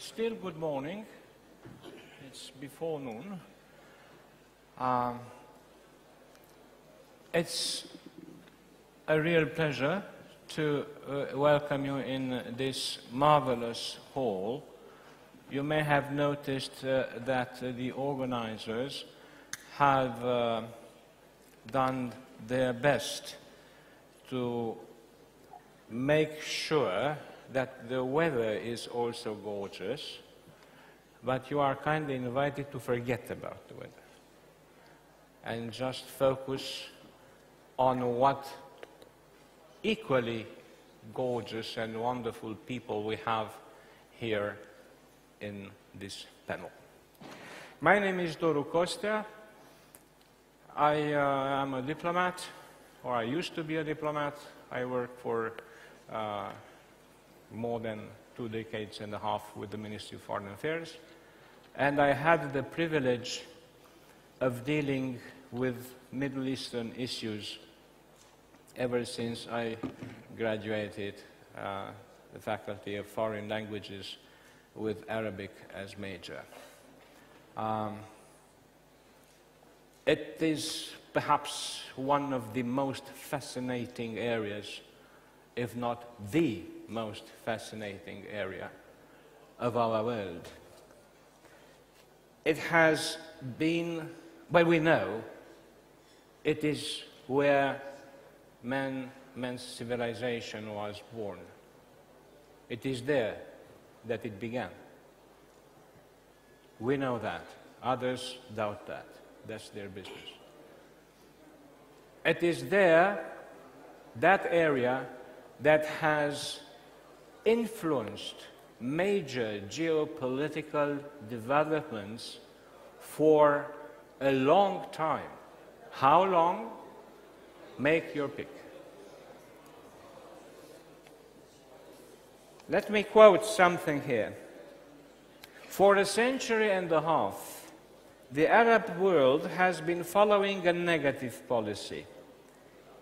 Still good morning. It's before noon. It's a real pleasure to welcome you in this marvelous hall. You may have noticed that the organizers have done their best to make sure that the weather is also gorgeous, but you are kindly invited to forget about the weather and just focus on what equally gorgeous and wonderful people we have here in this panel. My name is Doru Costa. I am a diplomat, or I used to be a diplomat. I worked for more than 2 decades and a half with the Ministry of Foreign Affairs, and I had the privilege of dealing with Middle Eastern issues ever since I graduated the Faculty of Foreign Languages with Arabic as major. It is perhaps one of the most fascinating areas, if not the most fascinating area of our world. It has been, well, we know, it is where man's civilization was born. It is there that it began. We know that. Others doubt that. That's their business. It is there, that area, that has influenced major geopolitical developments for a long time. How long? Make your pick. Let me quote something here. For a century and a half, the Arab world has been following a negative policy.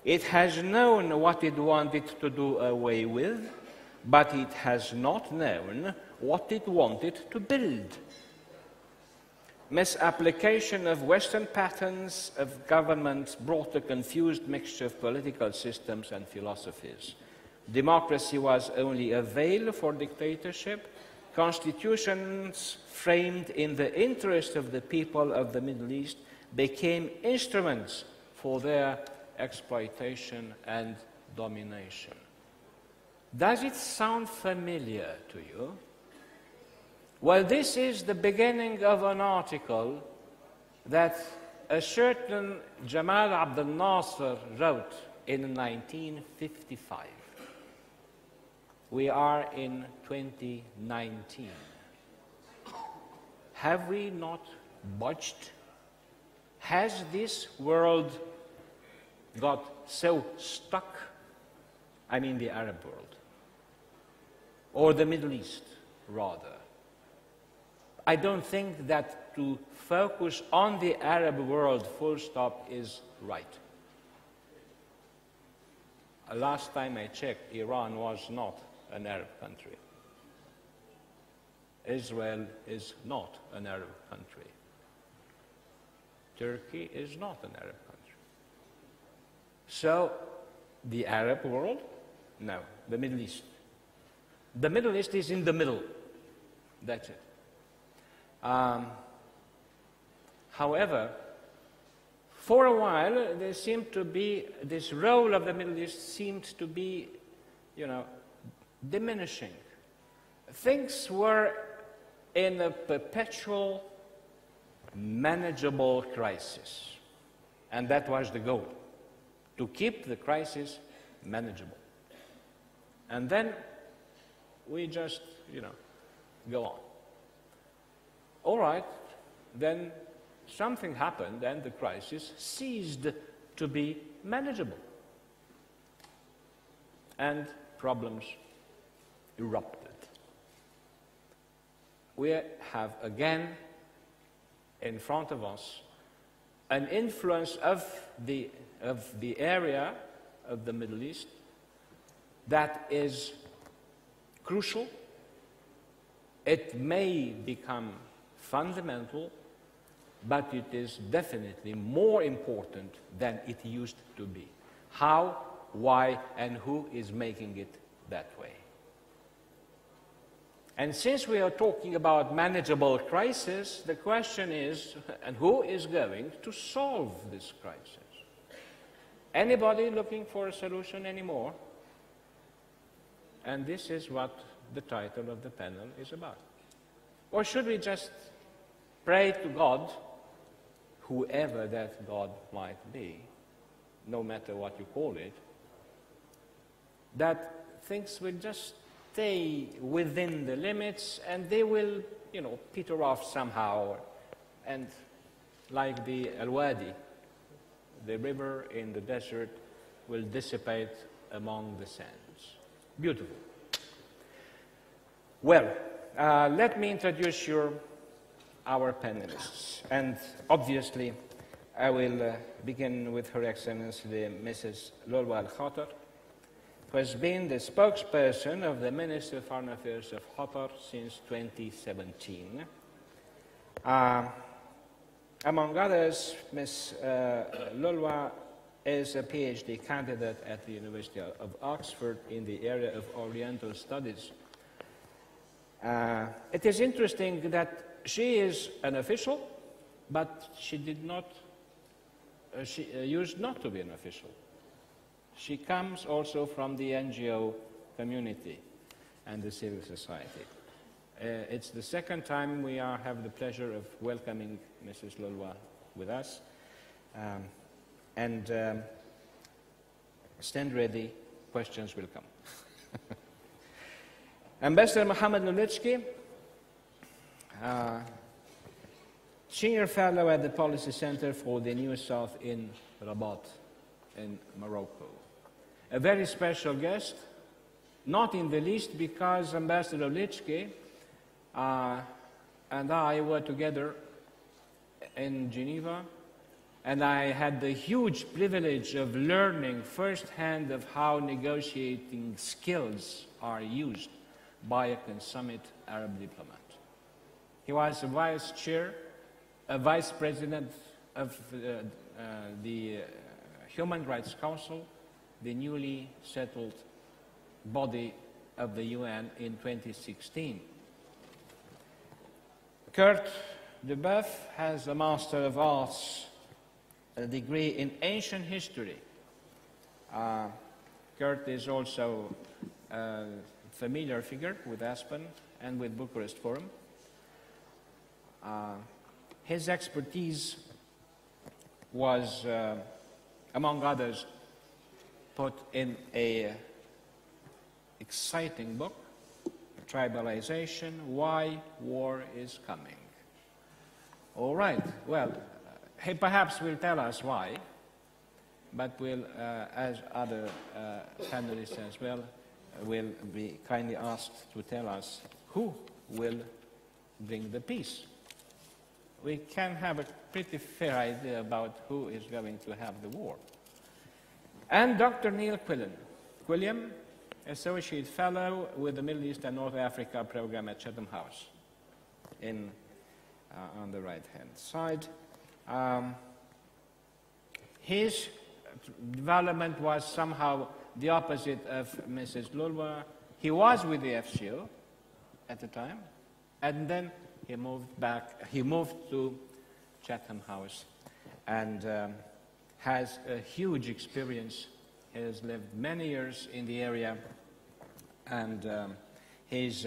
It has known what it wanted to do away with, but it has not known what it wanted to build. Misapplication of Western patterns of government brought a confused mixture of political systems and philosophies. Democracy was only a veil for dictatorship. Constitutions framed in the interest of the people of the Middle East became instruments for their exploitation and domination. Does it sound familiar to you? Well, this is the beginning of an article that a certain Jamal Abdel Nasser wrote in 1955. We are in 2019. Have we not budged? Has this world got so stuck? I mean the Arab world, or the Middle East, rather. I don't think that to focus on the Arab world full stop is right. Last time I checked, Iran was not an Arab country. Israel is not an Arab country. Turkey is not an Arab country. So, the Arab world? No, the Middle East. The Middle East is in the middle. That's it. However, for a while, there seemed to be, this role of the Middle East seemed to be, diminishing. Things were in a perpetual, manageable crisis. And that was the goal, to keep the crisis manageable. And then we just, go on. All right, then something happened and the crisis ceased to be manageable. And problems erupted. We have again in front of us an influence of the area of the Middle East that is crucial, It may become fundamental, but it is definitely more important than it used to be. How, why, and who is making it that way? And since we are talking about manageable crisis, the question is, and who is going to solve this crisis? Anybody looking for a solution anymore? And this is what the title of the panel is about. Or should we just pray to God, whoever that God might be, no matter what you call it, that things will just stay within the limits and they will, peter off somehow, and like the Al-Wadi, the river in the desert, will dissipate among the sands. Beautiful. Well, let me introduce our panelists. And obviously, I will begin with Her Excellency Mrs. Lolwa Al-Khatar, who has been the spokesperson of the Ministry of Foreign Affairs of Qatar since 2017. Among others, Ms. Lolwa is a PhD candidate at the University of Oxford in the area of Oriental Studies. It is interesting that she is an official, but she did not, she used not to be an official. She comes also from the NGO community and the civil society. It's the second time we have the pleasure of welcoming Mrs. Lolwa with us. Stand ready, questions will come. Ambassador Mohammed Lulitsky, Senior Fellow at the Policy Center for the New South in Rabat in Morocco. A very special guest, not in the least because Ambassador Lulitsky and I were together in Geneva, and I had the huge privilege of learning firsthand of how negotiating skills are used by a consummate Arab diplomat. He was a vice president of the Human Rights Council, the newly settled body of the UN in 2016. Kurt Deboeuf has a Master of Arts, a degree in ancient history. Kurt is also a familiar figure with Aspen and with Bucharest Forum. His expertise was, among others, put in an exciting book, Tribalization, Why War is Coming. All right, well, he perhaps will tell us why, but will, as other panelists as well, will be kindly asked to tell us who will bring the peace. We can have a pretty fair idea about who is going to have the war. And Dr. Neil Quilliam, Associate Fellow with the Middle East and North Africa Program at Chatham House, on the right-hand side. His development was somehow the opposite of Mrs. Lolwa. He was with the FCO at the time, and then he moved to Chatham House, and has a huge experience. He has lived many years in the area, and he's,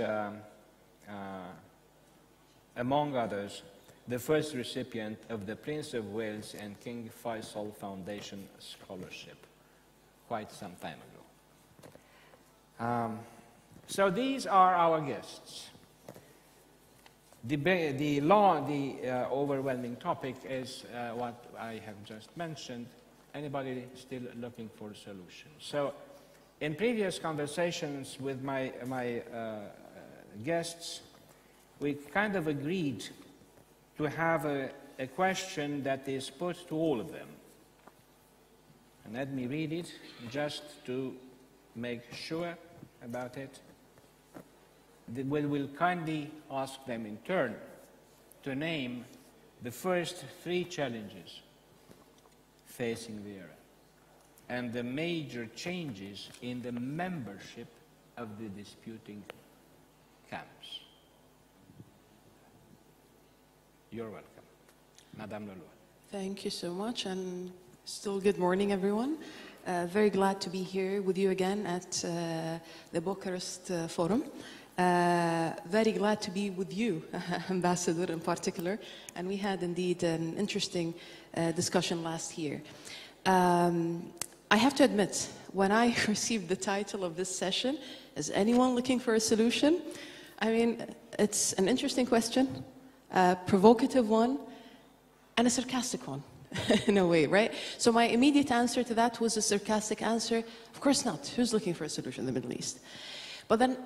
among others, the first recipient of the Prince of Wales and King Faisal Foundation Scholarship quite some time ago. So these are our guests. The overwhelming topic is what I have just mentioned. Anybody still looking for a solution? So in previous conversations with my guests, we kind of agreed to have a question that is put to all of them. And let me read it just to make sure about it. we will kindly ask them in turn to name the first 3 challenges facing the area and the major changes in the membership of the disputing camps. You're welcome. Madame Leloir. Thank you so much, and still good morning, everyone. Very glad to be here with you again at the Bucharest Forum. Very glad to be with you, Ambassador, in particular. And we had indeed an interesting discussion last year. I have to admit, when I received the title of this session, is anyone looking for a solution? I mean, it's an interesting question, a provocative one, and a sarcastic one, in a way, right? So my immediate answer to that was a sarcastic answer. Of course not. Who's looking for a solution in the Middle East? But then,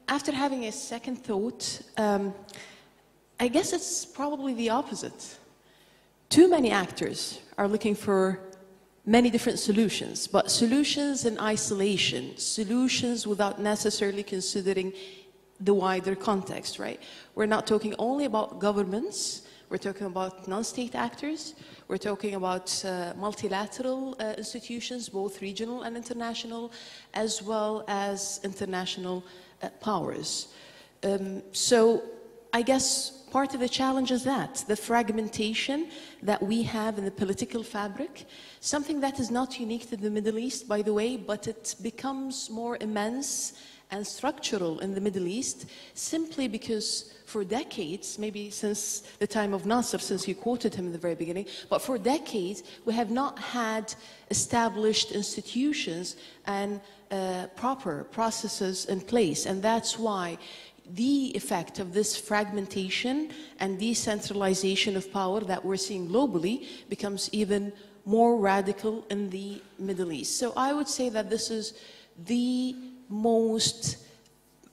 after having a second thought, I guess it's probably the opposite. Too many actors are looking for many different solutions, but solutions in isolation, solutions without necessarily considering the wider context, right? We're not talking only about governments, we're talking about non-state actors, we're talking about multilateral institutions, both regional and international, as well as international powers. So I guess part of the challenge is that, the fragmentation that we have in the political fabric, something that is not unique to the Middle East, by the way, but it becomes more immense and structural in the Middle East simply because for decades, maybe since the time of Nasser, since you quoted him in the very beginning, but for decades we have not had established institutions and proper processes in place, and that's why the effect of this fragmentation and decentralization of power that we're seeing globally becomes even more radical in the Middle East. So I would say that this is the most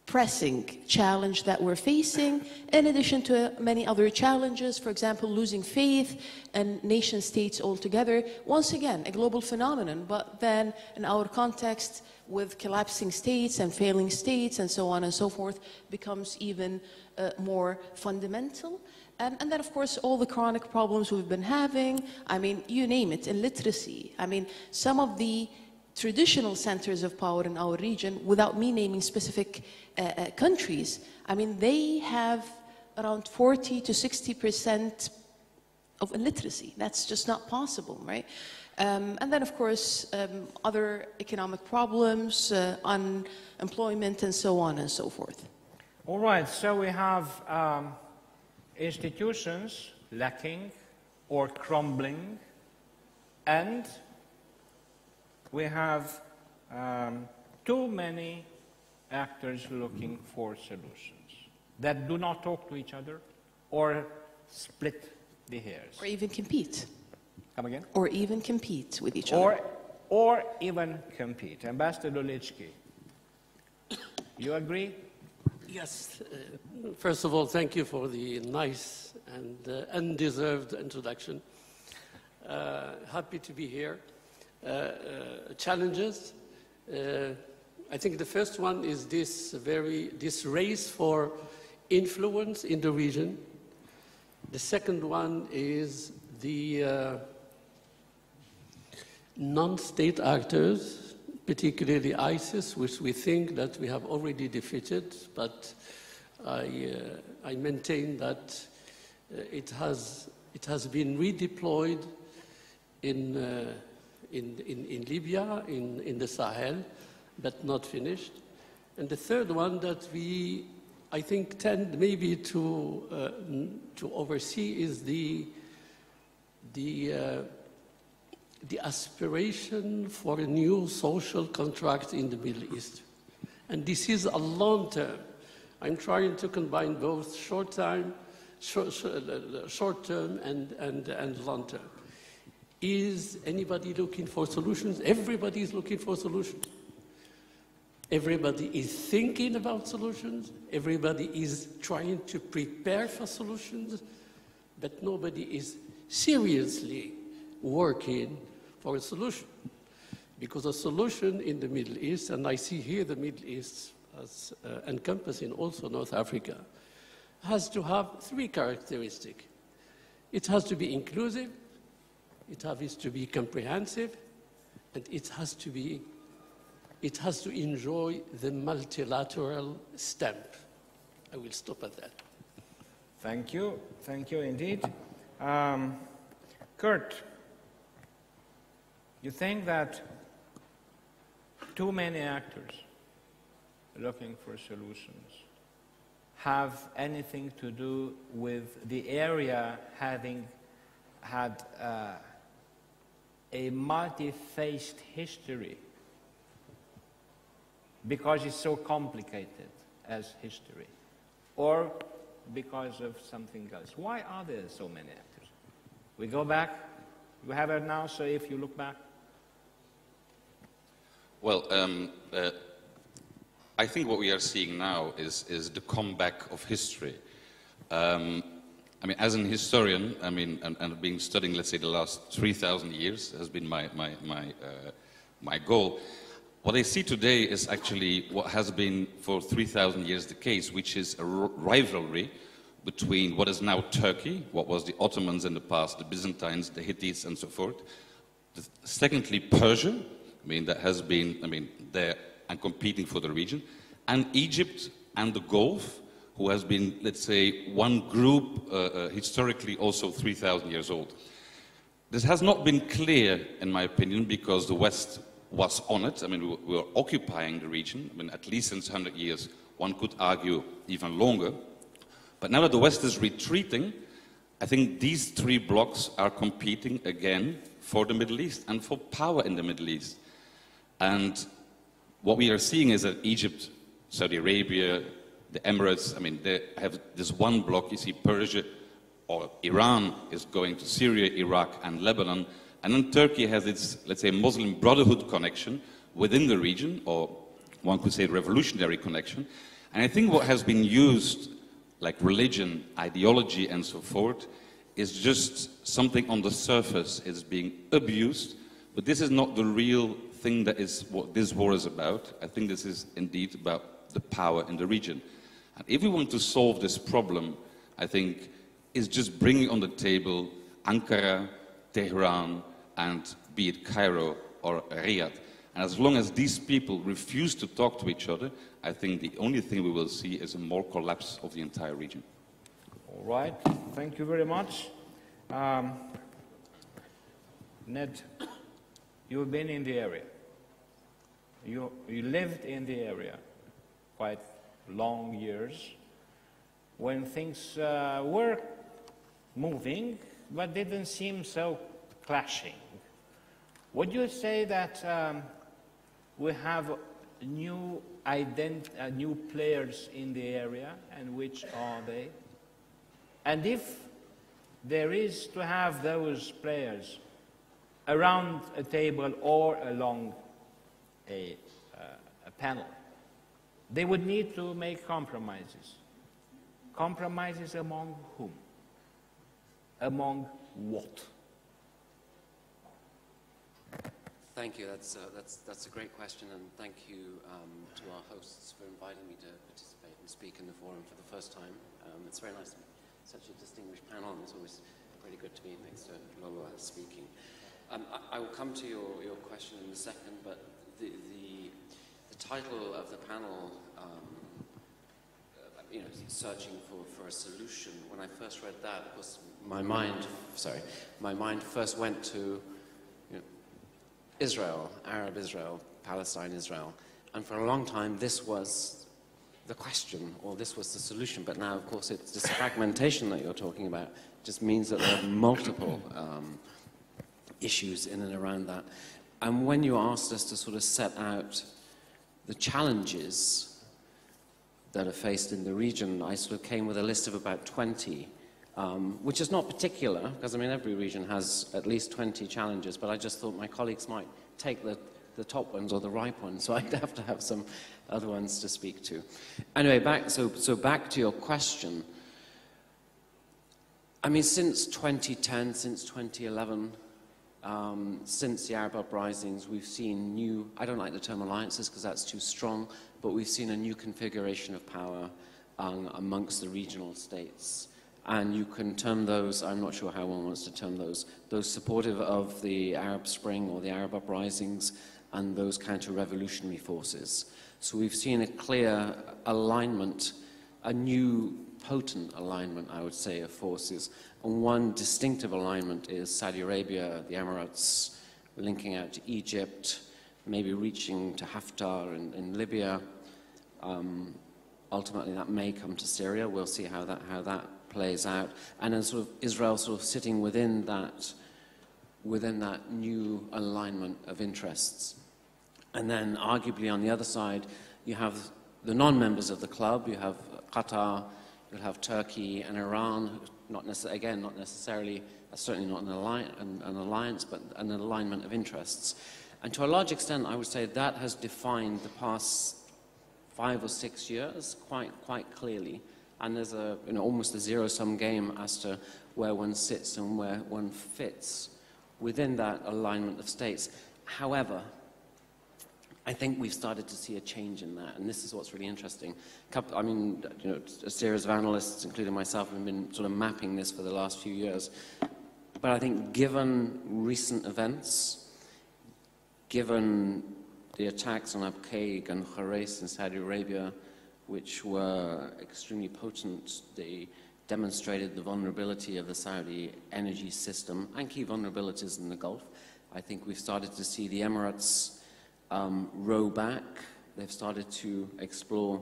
pressing challenge that we're facing, in addition to many other challenges, for example, losing faith in nation states altogether. Once again, a global phenomenon, but then in our context, with collapsing states and failing states and so on and so forth, becomes even more fundamental. And then, of course, all the chronic problems we've been having, I mean, you name it, illiteracy. I mean, some of the traditional centers of power in our region, without me naming specific countries, I mean, they have around 40 to 60% of illiteracy. That's just not possible, right? And then, of course, other economic problems, unemployment, and so on and so forth. All right, so we have institutions lacking or crumbling, and we have too many actors looking for solutions that do not talk to each other or split the hairs. Or even compete. Come again? Or even compete with each other. Or even compete. Ambassador Lichki, you agree? Yes. First of all, thank you for the nice and undeserved introduction. Happy to be here. Challenges. I think the first one is this race for influence in the region. The second one is the non-state actors, particularly ISIS, which we think that we have already defeated, but I maintain that it has been redeployed in Libya, in the Sahel, but not finished. And the third one that we, I think, tend maybe to oversee is the aspiration for a new social contract in the Middle East. And this is a long term. I'm trying to combine both short term and long term. Is anybody looking for solutions? Everybody is looking for solutions. Everybody is thinking about solutions. Everybody is trying to prepare for solutions, but nobody is seriously working for a solution. Because a solution in the Middle East, and I see here the Middle East as encompassing also North Africa, has to have three characteristics. It has to be inclusive, it has to be comprehensive, and it has to enjoy the multilateral stamp. I will stop at that. Thank you indeed. Kurt, you think that too many actors looking for solutions have anything to do with the area having had a multi-faced history because it's so complicated as history, or because of something else? Why are there so many actors? We go back, we have it now, so if you look back. Well, I think what we are seeing now is the comeback of history. I mean, as an historian, I mean, and being studying, let's say, the last 3,000 years has been my goal. What I see today is actually what has been for 3,000 years the case, which is a rivalry between what is now Turkey, what was the Ottomans in the past, the Byzantines, the Hittites, and so forth. Secondly, Persia, I mean, that has been, I mean, there and competing for the region, and Egypt and the Gulf, who has been, let's say, one group historically also 3,000 years old. This has not been clear, in my opinion, because the West was on it. I mean, we were occupying the region, I mean, at least since 100 years, one could argue even longer. But now that the West is retreating, I think these three blocs are competing again for the Middle East and for power in the Middle East. And what we are seeing is that Egypt, Saudi Arabia, the Emirates, I mean, they have this one bloc. You see Persia or Iran is going to Syria, Iraq, and Lebanon. And then Turkey has its, let's say, Muslim Brotherhood connection within the region, or one could say revolutionary connection. And I think what has been used, like religion, ideology, and so forth, is just something on the surface. It's being abused, but this is not the real thing that is what this war is about. I think this is indeed about the power in the region. And if we want to solve this problem, I think it's just bringing on the table Ankara, Tehran, and be it Cairo or Riyadh. And as long as these people refuse to talk to each other, I think the only thing we will see is a more collapse of the entire region. All right, thank you very much. Ned, you've been in the area. You lived in the area quite long years when things were moving but didn't seem so clashing. Would you say that we have new players in the area, and which are they? And if there is to have those players around a table or along a panel, they would need to make compromises. Compromises among whom? Among what? Thank you. That's a great question, and thank you to our hosts for inviting me to participate and speak in the forum for the first time. It's very nice to be such a distinguished panel, and it's always really good to be next to Lolo speaking. I will come to your question in a second, but the title of the panel, you know, searching for a solution. When I first read that, of course, my mind first went to Israel, Arab Israel, Palestine Israel, and for a long time this was the question, or this was the solution. But now, of course, it's this fragmentation that you're talking about. Just means that there are multiple issues in and around that. And when you asked us to sort of set out the challenges that are faced in the region, I sort of came with a list of about 20, which is not particular, because I mean every region has at least 20 challenges, but I just thought my colleagues might take the top ones or the ripe ones, so I'd have to have some other ones to speak to. Anyway, back to your question. I mean, since 2010, since 2011, Since the Arab uprisings, we've seen new, I don't like the term alliances because that's too strong, but we've seen a new configuration of power amongst the regional states. And you can term those, I'm not sure how one wants to term those supportive of the Arab Spring or the Arab uprisings and those counter-revolutionary forces. So we've seen a clear alignment, a new potent alignment, I would say, of forces. And one distinctive alignment is Saudi Arabia, the Emirates, linking out to Egypt, maybe reaching to Haftar in Libya. Ultimately, that may come to Syria. We'll see how that plays out. And then sort of Israel sort of sitting within that new alignment of interests. And then arguably on the other side, you have the non-members of the club. You have Qatar, you'll have Turkey and Iran, not necessarily, certainly not an alliance, but an alignment of interests. And to a large extent, I would say that has defined the past 5 or 6 years quite clearly. And there's almost a zero-sum game as to where one sits and where one fits within that alignment of states. However, I think we've started to see a change in that, and this is what's really interesting. I mean, a series of analysts, including myself, have been sort of mapping this for the last few years. But I think given recent events, given the attacks on Abqaiq and Kharais in Saudi Arabia, which were extremely potent, they demonstrated the vulnerability of the Saudi energy system and key vulnerabilities in the Gulf. I think we've started to see the Emirates row back. They've started to explore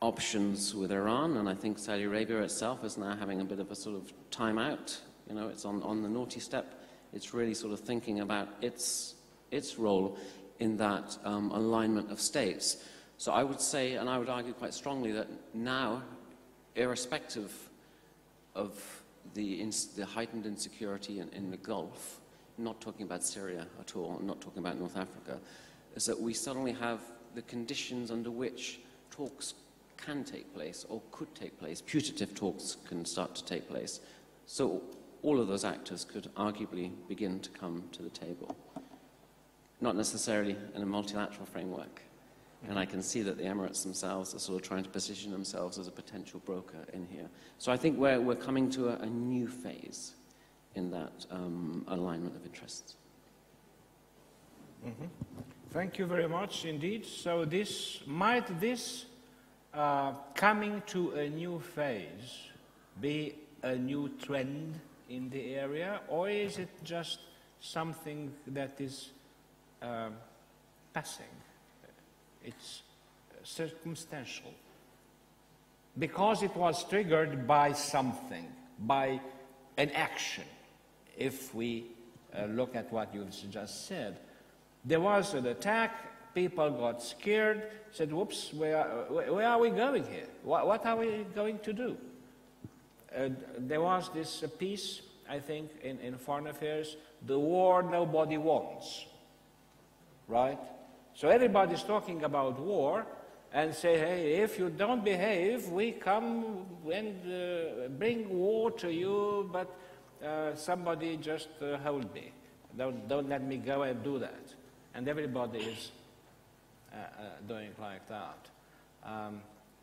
options with Iran, and I think Saudi Arabia itself is now having a bit of a sort of time out. It's on the naughty step. It's really sort of thinking about its role in that alignment of states. So I would say, and I would argue quite strongly, that now, irrespective of the heightened insecurity in the Gulf, not talking about Syria at all, not talking about North Africa, is that we suddenly have the conditions under which talks can take place or could take place. Putative talks can start to take place. So all of those actors could arguably begin to come to the table. Not necessarily in a multilateral framework. And I can see that the Emirates themselves are sort of trying to position themselves as a potential broker in here. So I think we're coming to a new phase in that alignment of interests. Mm-hmm. Thank you very much indeed. So this coming to a new phase be a new trend in the area, or is it just something that is passing? It's circumstantial. Because it was triggered by something, by an action. If we look at what you've just said, there was an attack, people got scared, said, whoops, where are we going here? What are we going to do? There was this piece, I think, in Foreign Affairs, the war nobody wants, right? So everybody's talking about war and say, hey, if you don't behave, we come and bring war to you, but somebody just hold me. Don't let me go and do that. And everybody is doing like that.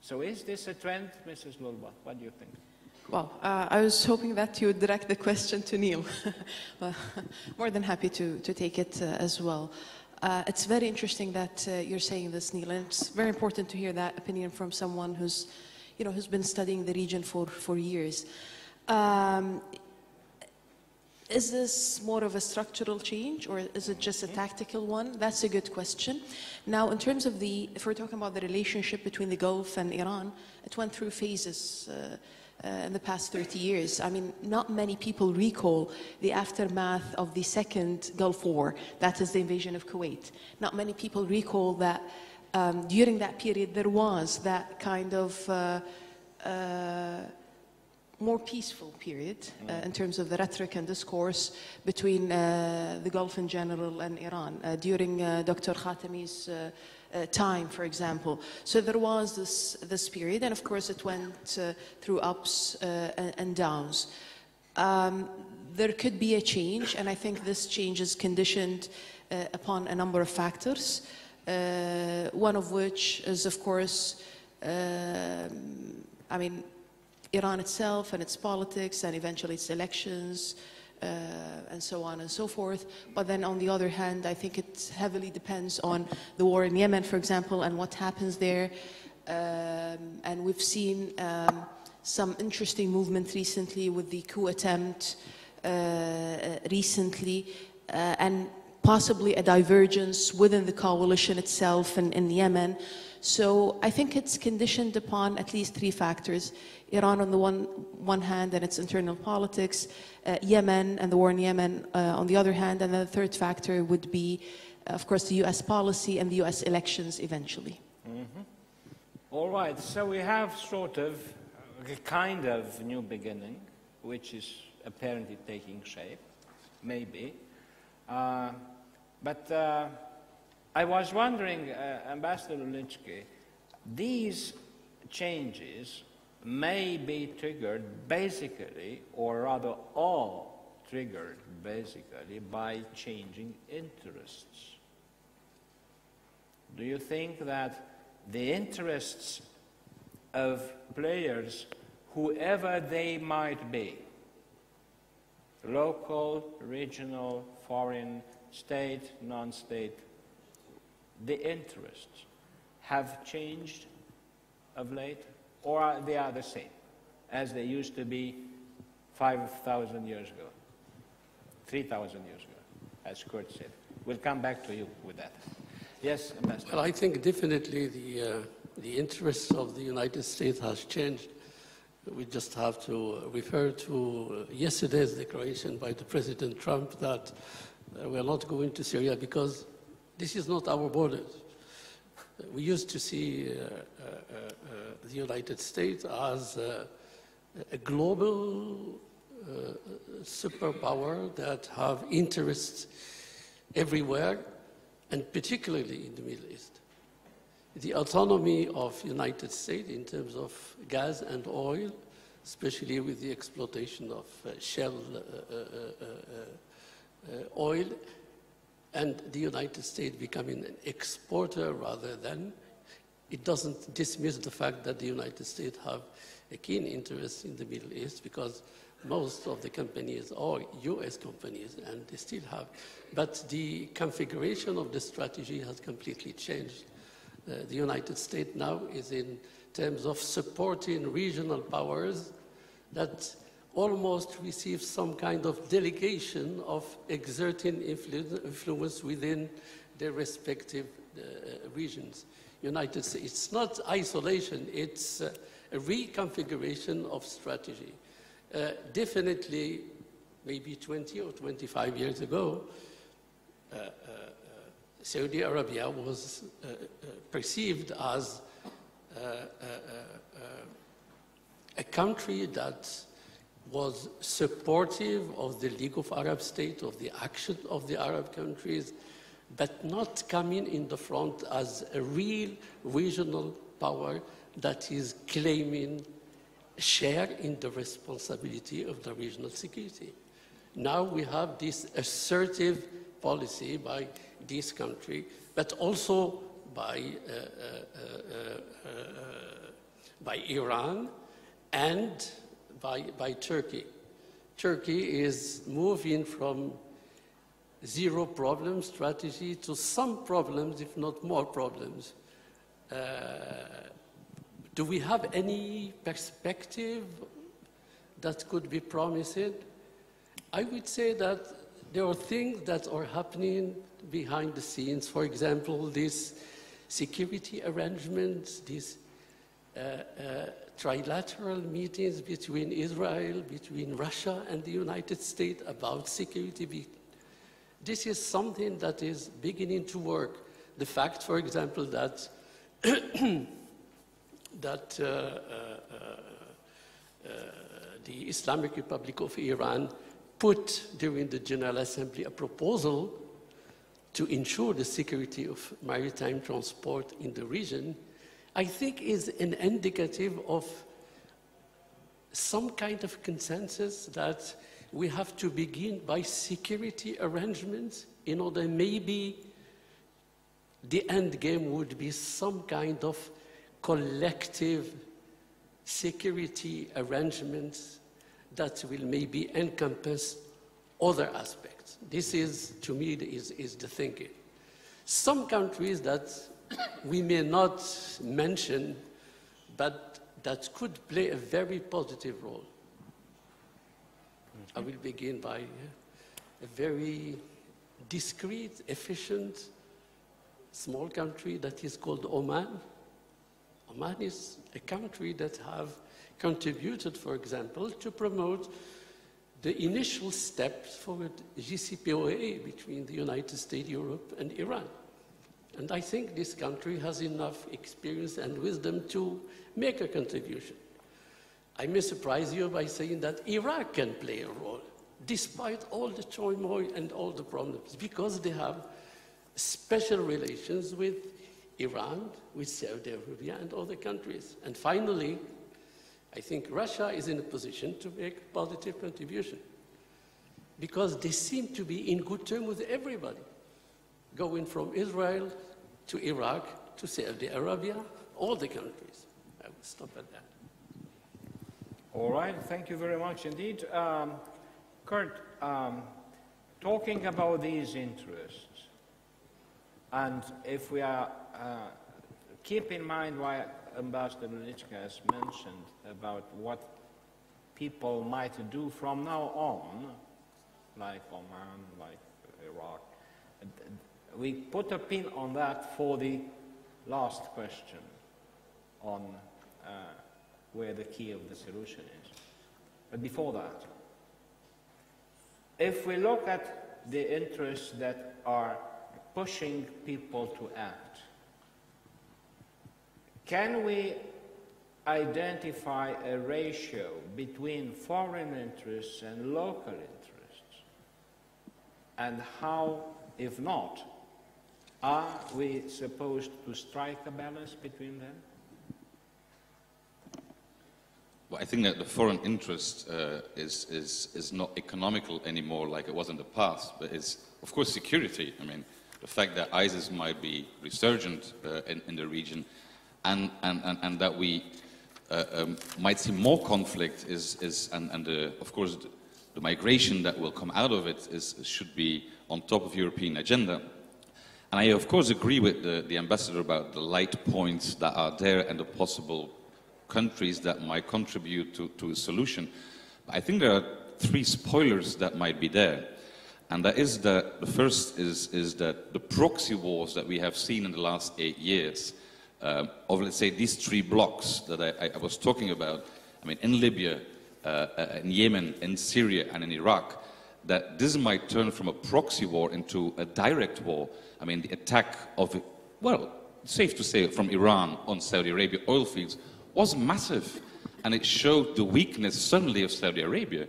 So is this a trend, Mrs. Lulba? What do you think? Well, I was hoping that you would direct the question to Neil. Well, more than happy to take it as well. It's very interesting that you're saying this, Neil, and it's very important to hear that opinion from someone who's been studying the region for years. Is this more of a structural change, or is it just a tactical one? That's a good question. Now, in terms of if we're talking about the relationship between the Gulf and Iran, it went through phases in the past 30 years. I mean, not many people recall the aftermath of the second Gulf War, that is the invasion of Kuwait. Not many people recall that during that period there was that kind of more peaceful period in terms of the rhetoric and discourse between the Gulf in general and Iran during Dr. Khatami's time, for example. So there was this period, and of course it went through ups and downs. there could be a change, and I think this change is conditioned upon a number of factors, one of which is, of course, I mean, Iran itself and its politics and eventually its elections and so on and so forth. But then on the other hand, I think it heavily depends on the war in Yemen, for example, and what happens there. And we've seen some interesting movement recently with the coup attempt recently, and possibly a divergence within the coalition itself in Yemen. So I think it's conditioned upon at least three factors: Iran on the one hand and its internal politics, Yemen and the war in Yemen on the other hand, and the third factor would be, of course, the US policy and the US elections eventually. Mm-hmm. All right, so we have sort of a kind of new beginning, which is apparently taking shape, maybe. But I was wondering, Ambassador Ulinski, these changes may be triggered basically, or rather all triggered basically, by changing interests. Do you think that the interests of players, whoever they might be, local, regional, foreign, state, non-state, the interests have changed of late, or they are the same as they used to be 5,000 years ago, 3,000 years ago, as Kurt said? We'll come back to you with that. Yes, Ambassador. Well, I think definitely the interests of the United States has changed. We just have to refer to yesterday's declaration by the President Trump that we are not going to Syria because this is not our borders. We used to see the United States as a global superpower that have interests everywhere, and particularly in the Middle East. The autonomy of the United States in terms of gas and oil, especially with the exploitation of shale oil, and the United States becoming an exporter rather than, it doesn't dismiss the fact that the United States have a keen interest in the Middle East because most of the companies are US companies and they still have. But the configuration of the strategy has completely changed. The United States now is in terms of supporting regional powers that almost receive some kind of delegation of exerting influence within their respective regions. United States, it's not isolation, it's a reconfiguration of strategy. Definitely, maybe 20 or 25 years ago, Saudi Arabia was perceived as a country that was supportive of the League of Arab States, of the action of the Arab countries, but not coming in the front as a real regional power that is claiming share in the responsibility of the regional security. Now we have this assertive policy by this country, but also by Iran and by Turkey. Turkey is moving from zero problem strategy to some problems, if not more problems. Do we have any perspective that could be promised? I would say that there are things that are happening behind the scenes. For example, these security arrangements, these trilateral meetings between Israel, between Russia and the United States about security. This is something that is beginning to work. The fact, for example, that the Islamic Republic of Iran put during the General Assembly a proposal to ensure the security of maritime transport in the region, I think is an indicative of some kind of consensus that we have to begin by security arrangements in order maybe the end game would be some kind of collective security arrangements that will maybe encompass other aspects. This is, to me, is the thinking. Some countries that we may not mention, but that could play a very positive role. I will begin by a very discreet, efficient, small country that is called Oman. Oman is a country that have contributed, for example, to promote the initial steps for JCPOA between the United States, Europe, and Iran. And I think this country has enough experience and wisdom to make a contribution. I may surprise you by saying that Iraq can play a role, despite all the turmoil and all the problems, because they have special relations with Iran, with Saudi Arabia, and other countries. And finally, I think Russia is in a position to make a positive contribution, because they seem to be in good terms with everybody, going from Israel to Iraq to Saudi Arabia, all the countries. I will stop at that. All right, thank you very much indeed. Kurt, talking about these interests, and if we are, keep in mind why Ambassador Lunichka has mentioned about what people might do from now on, like Oman, like Iraq. We put a pin on that for the last question on where the key of the solution is. But before that, if we look at the interests that are pushing people to act, can we identify a ratio between foreign interests and local interests? And how, if not, are we supposed to strike a balance between them? Well, I think that the foreign interest is not economical anymore like it was in the past, but it's, of course, security. I mean, the fact that ISIS might be resurgent in the region and that we might see more conflict of course, the migration that will come out of it should be on top of European agenda. And I, of course, agree with the ambassador about the light points that are there and the possible countries that might contribute to a solution. But I think there are three spoilers that might be there. And that is that the first is that the proxy wars that we have seen in the last 8 years, of, let's say, these three blocks that I was talking about, I mean, in Libya, in Yemen, in Syria, and in Iraq, that this might turn from a proxy war into a direct war. I mean, the attack of, well, safe to say, from Iran on Saudi Arabia oil fields was massive, and it showed the weakness suddenly of Saudi Arabia.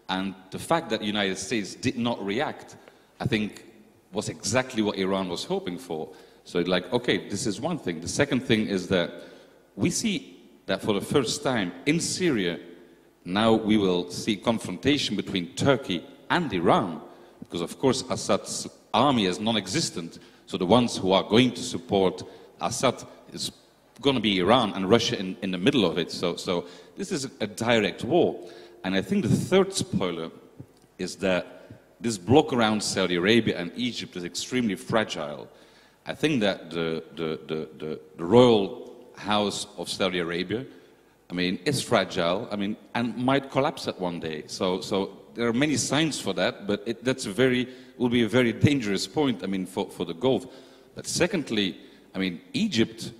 And the fact that the United States did not react, I think, was exactly what Iran was hoping for. So it's like, okay, this is one thing. The second thing is that we see that for the first time in Syria, now we will see confrontation between Turkey and Iran, because of course Assad's army is non-existent, so the ones who are going to support Assad is going to be Iran and Russia in the middle of it. So this is a direct war. And I think the third spoiler is that this bloc around Saudi Arabia and Egypt is extremely fragile. I think that the royal house of Saudi Arabia, I mean, is fragile, I mean, and might collapse at one day. So there are many signs for that, but will be a very dangerous point, I mean, for the Gulf. But secondly, I mean, Egypt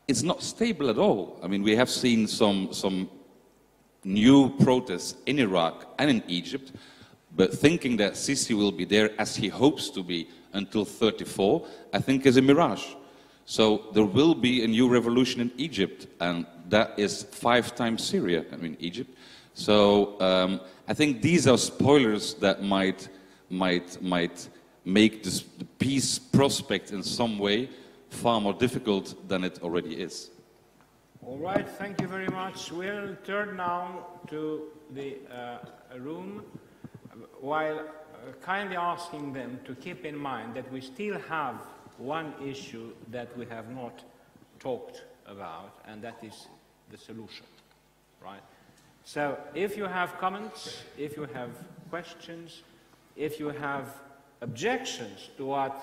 is not stable at all. I mean, we have seen some new protests in Iraq and in Egypt, but thinking that Sisi will be there as he hopes to be until 34, I think is a mirage. So there will be a new revolution in Egypt, and that is 5 times Syria, I mean, Egypt. So I think these are spoilers that might make the peace prospect in some way far more difficult than it already is. All right, thank you very much. We'll turn now to the room while kindly asking them to keep in mind that we still have one issue that we have not talked about, and that is the solution, right? So if you have comments, if you have questions, if you have objections to what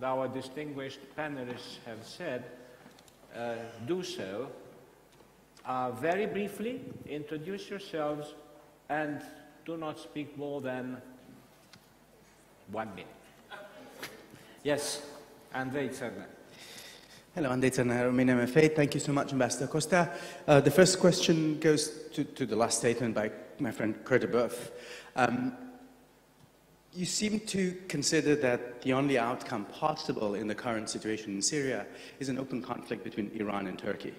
our distinguished panelists have said, do so. Very briefly, introduce yourselves and do not speak more than 1 minute. Yes, Andrei Tsarna. Hello, Andrei Tsarna, Romania MFA. Thank you so much, Ambassador Costa. The first question goes to the last statement by my friend Kurt Boeuf. You seem to consider that the only outcome possible in the current situation in Syria is an open conflict between Iran and Turkey.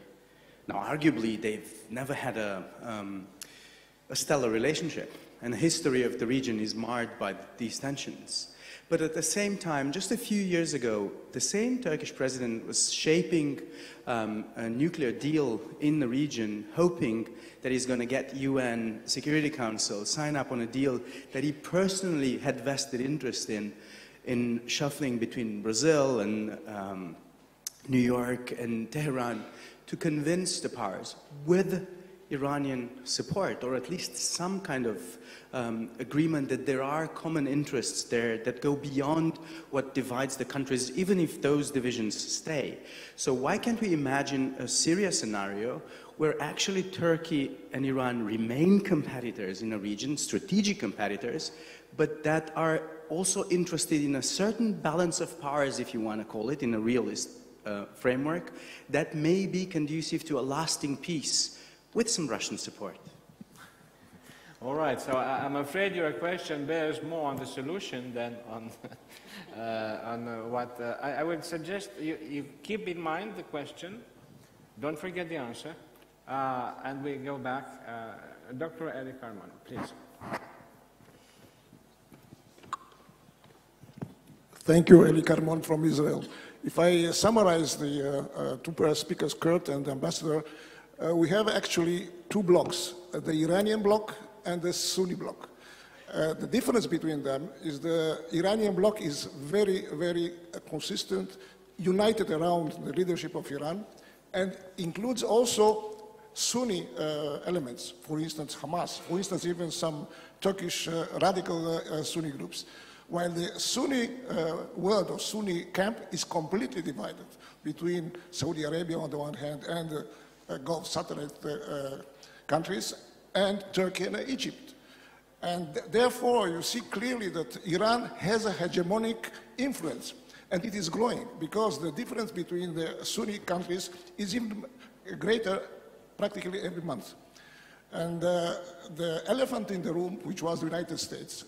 Now, arguably, they've never had a stellar relationship, and the history of the region is marred by these tensions. But at the same time, just a few years ago, the same Turkish president was shaping a nuclear deal in the region, hoping that he's going to get UN Security Council sign up on a deal that he personally had vested interest in shuffling between Brazil and New York and Tehran to convince the powers with Iranian support, or at least some kind of agreement that there are common interests there that go beyond what divides the countries, even if those divisions stay. So why can't we imagine a Syria scenario where actually Turkey and Iran remain competitors in a region, strategic competitors, but that are also interested in a certain balance of powers, if you want to call it, in a realist framework, that may be conducive to a lasting peace with some Russian support? All right, so I'm afraid your question bears more on the solution than on what I would suggest you keep in mind the question, don't forget the answer, and we go back. Dr. Eli Karman, please. Thank you, Eli Karman from Israel. If I summarize the two speakers, Kurt and the Ambassador, we have actually two blocks, the Iranian bloc and the Sunni bloc. The difference between them is the Iranian bloc is very, very consistent, united around the leadership of Iran, and includes also Sunni elements, for instance, Hamas, for instance, even some Turkish radical Sunni groups, while the Sunni world or Sunni camp is completely divided between Saudi Arabia on the one hand and Gulf satellite countries, and Turkey and Egypt. And therefore, you see clearly that Iran has a hegemonic influence, and it is growing because the difference between the Sunni countries is even greater practically every month. And the elephant in the room, which was the United States,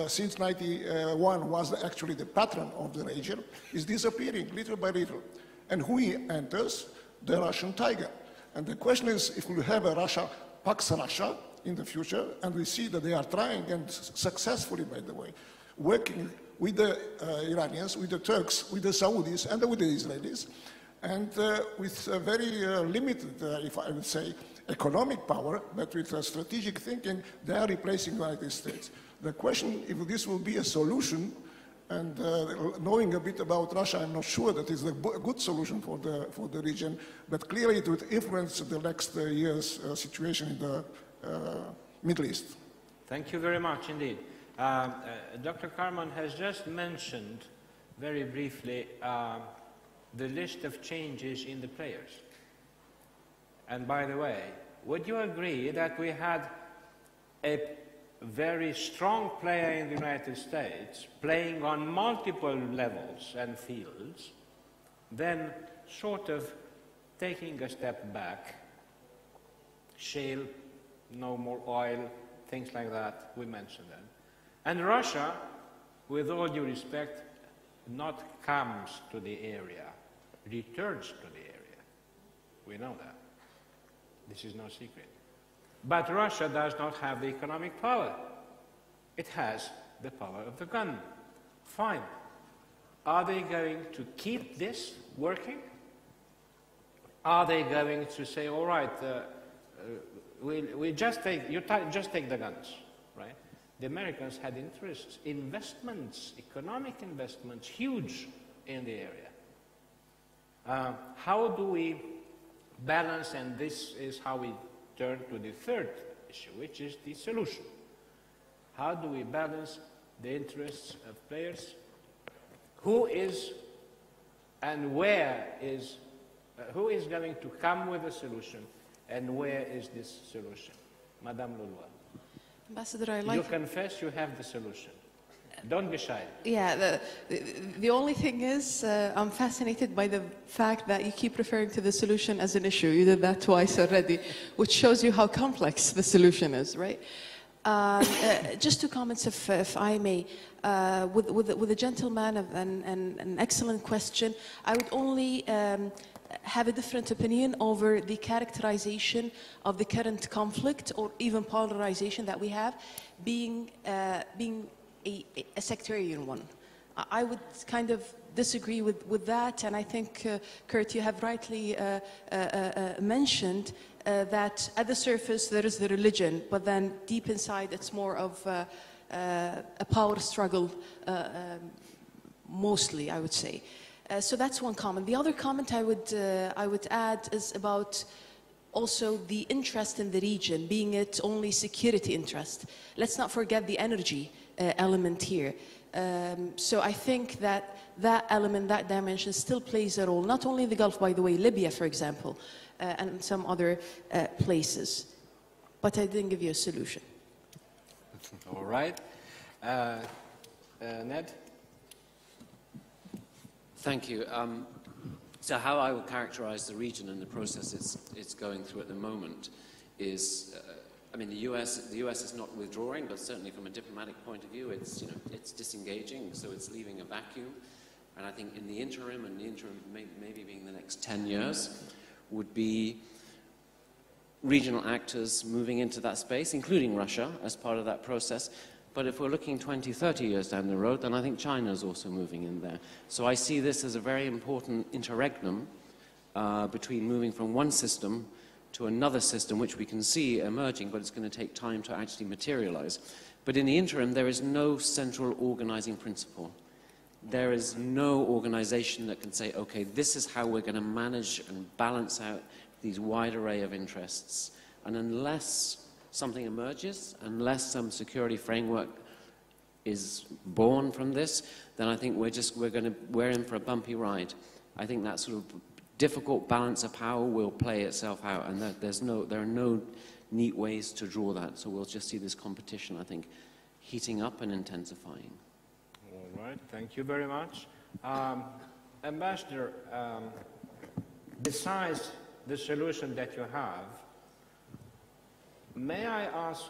since 1991 was actually the patron of the region, is disappearing little by little. And who enters? The Russian tiger. And the question is, if we have a Russia, Pax Russia in the future, and we see that they are trying, and successfully, by the way, working with the Iranians, with the Turks, with the Saudis, and with the Israelis, and with a very limited, if I would say, economic power, but with strategic thinking, they are replacing the United States. The question, if this will be a solution, and knowing a bit about Russia, I'm not sure that is a good solution for the region, but clearly it would influence the next year's situation in the Middle East. Thank you very much indeed. Dr. Karman has just mentioned very briefly the list of changes in the players. And by the way, would you agree that we had a very strong player in the United States playing on multiple levels and fields, then sort of taking a step back, shale, no more oil, things like that, we mentioned them. And Russia, with all due respect, not comes to the area, returns to the area. We know that. This is no secret. But Russia does not have the economic power. It has the power of the gun. Fine. Are they going to keep this working? Are they going to say, all right, we just take, just take the guns, right? The Americans had interests, investments, economic investments, huge in the area. How do we balance, and this is how we turn to the third issue, which is the solution. How do we balance the interests of players? Who is and where is, who is going to come with a solution, and where is this solution? Madame Loulois. Ambassador, I like... You confess you have the solution. Don't be shy. Yeah, the only thing is, I'm fascinated by the fact that you keep referring to the solution as an issue. You did that twice already, which shows you how complex the solution is, right? Just two comments, if I may. With the gentleman and an excellent question, I would only have a different opinion over the characterization of the current conflict, or even polarization that we have, being a sectarian one. I would kind of disagree with that, and I think, Kurt, you have rightly mentioned that at the surface there is the religion, but then deep inside it's more of a power struggle, mostly, I would say. So that's one comment. The other comment I would add is about also the interest in the region, being it only security interest. Let's not forget the energy element here. So I think that that element, that dimension still plays a role, not only in the Gulf, by the way, Libya, for example, and some other places. But I didn't give you a solution. All right. Ned? Thank you. So how I would characterize the region and the process it's going through at the moment is, I mean, the US is not withdrawing, but certainly from a diplomatic point of view, it's, you know, it's disengaging, so it's leaving a vacuum. And I think in the interim, and the interim maybe being the next 10 years, would be regional actors moving into that space, including Russia as part of that process. But if we're looking 20, 30 years down the road, then I think China is also moving in there. So I see this as a very important interregnum between moving from one system to another system, which we can see emerging, but it's going to take time to actually materialize. But in the interim, there is no central organizing principle. There is no organization that can say, okay, this is how we're going to manage and balance out these wide array of interests. And unless something emerges, unless some security framework is born from this, then I think we're in for a bumpy ride. I think that sort of difficult balance of power will play itself out, and there are no neat ways to draw that. So we'll just see this competition, I think, heating up and intensifying. All right, thank you very much. Ambassador, besides the solution that you have, may I ask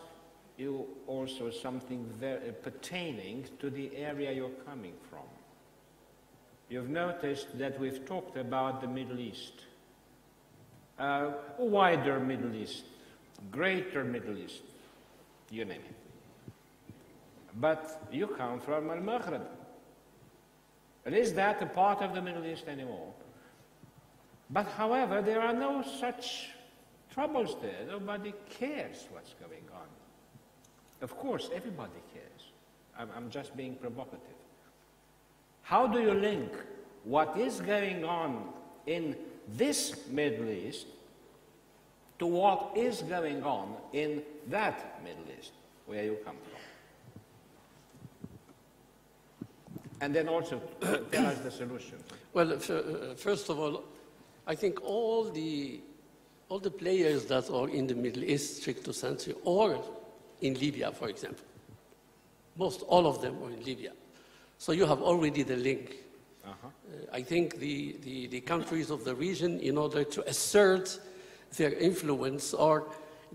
you also something very pertaining to the area you're coming from? You've noticed that we've talked about the Middle East, a wider Middle East, greater Middle East, you name it. But you come from Al-Maghreb. And is that a part of the Middle East anymore? But however, there are no such troubles there. Nobody cares what's going on. Of course, everybody cares. I'm just being provocative. How do you link what is going on in this Middle East to what is going on in that Middle East, where you come from? And then also tell us the solution. Well, first of all, I think all the players that are in the Middle East, stricto sensu, or in Libya, for example, most all of them are in Libya. So you have already the link. I think the countries of the region, in order to assert their influence, are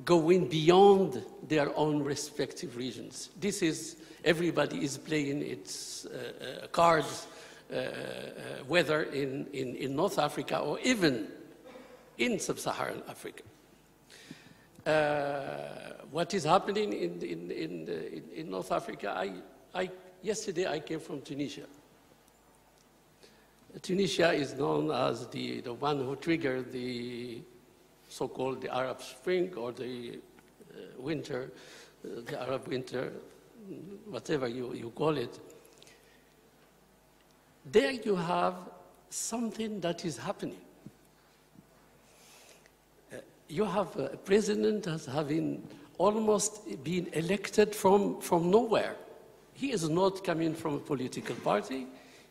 going beyond their own respective regions. This is, everybody is playing its cards, whether in North Africa or even in sub-Saharan Africa. What is happening in North Africa? Yesterday I came from Tunisia. Tunisia is known as the one who triggered the so-called the Arab Spring or the winter, the Arab winter, whatever you call it. There you have something that is happening. You have a president as having almost been elected from nowhere. He is not coming from a political party.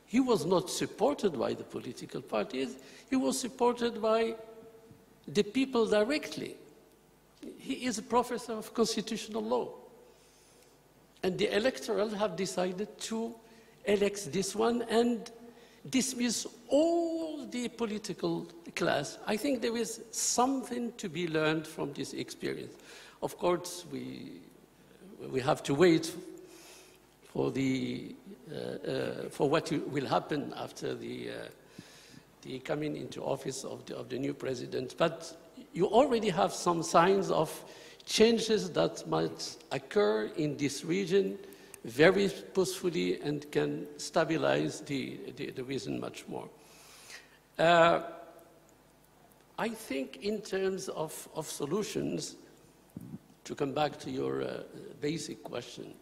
He was not supported by the political parties. He was supported by the people directly. He is a professor of constitutional law. And the electorate have decided to elect this one and dismiss all the political class. I think there is something to be learned from this experience. Of course, we have to wait for what will happen after the coming into office of the new president. But you already have some signs of changes that might occur in this region very peacefully and can stabilize the region much more. I think in terms of solutions, to come back to your basic question,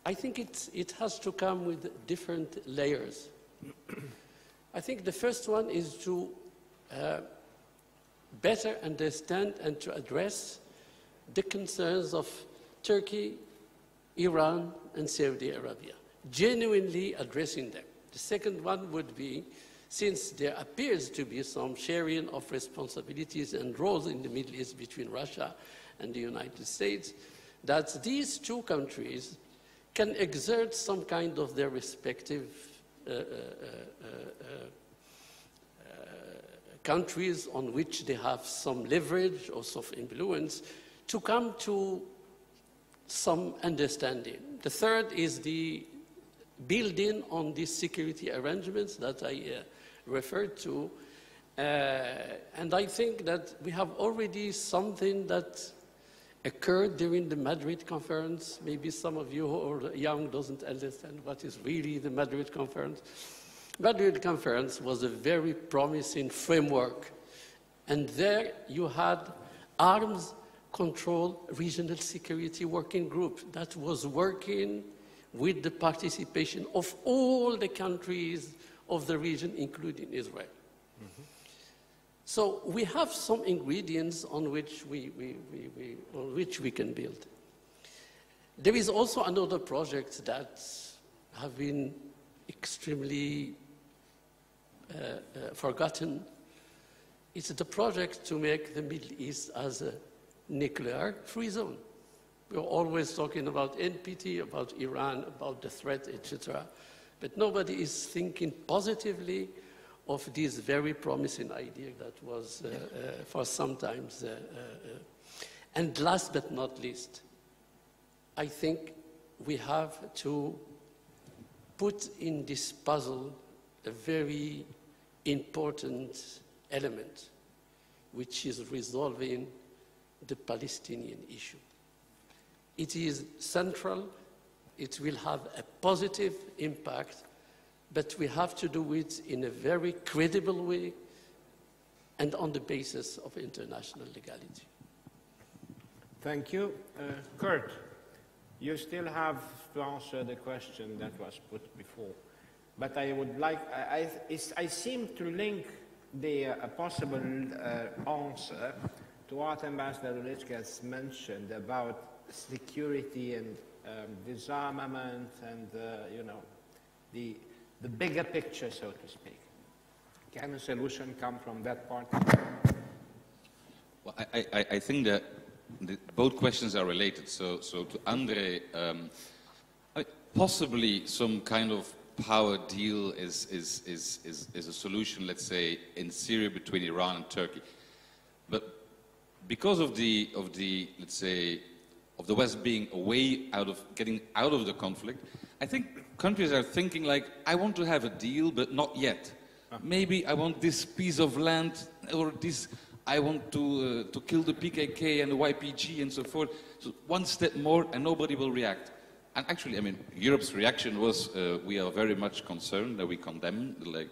I think it has to come with different layers. I think the first one is to better understand and to address the concerns of Turkey, Iran, and Saudi Arabia, genuinely addressing them. The second one would be, since there appears to be some sharing of responsibilities and roles in the Middle East between Russia and the United States, that these two countries can exert some kind of their respective countries on which they have some leverage or some influence to come to some understanding. The third is the building on these security arrangements that I referred to. And I think that we have already something that occurred during the Madrid conference. Maybe some of you who are young doesn't understand what is really the Madrid conference. Madrid conference was a very promising framework. And there you had arms control regional security working group that was working with the participation of all the countries of the region, including Israel. Mm-hmm. So we have some ingredients on which we can build. There is also another project that have been extremely forgotten. It's the project to make the Middle East as a nuclear-free zone. We're always talking about NPT, about Iran, about the threat, etc. But nobody is thinking positively of this very promising idea that was for some time. And last but not least, I think we have to put in this puzzle a very important element, which is resolving the Palestinian issue. It is central, it will have a positive impact, but we have to do it in a very credible way and on the basis of international legality. Thank you. Kurt, you still have to answer the question that was put before. But I would like, I seem to link the possible answer to what Ambassador Ulitschka has mentioned about security and disarmament and, you know, the bigger picture, so to speak. Can a solution come from that part? Well, I think that both questions are related. So to Andre, possibly some kind of power deal is a solution, let's say, in Syria between Iran and Turkey. But because of the let's say, of the West being getting out of the conflict, I think countries are thinking like, I want to have a deal, but not yet. Maybe I want this piece of land, or this, I want to kill the PKK and the YPG and so forth. So one step more and nobody will react. And actually, I mean, Europe's reaction was, we are very much concerned, that we condemn, like,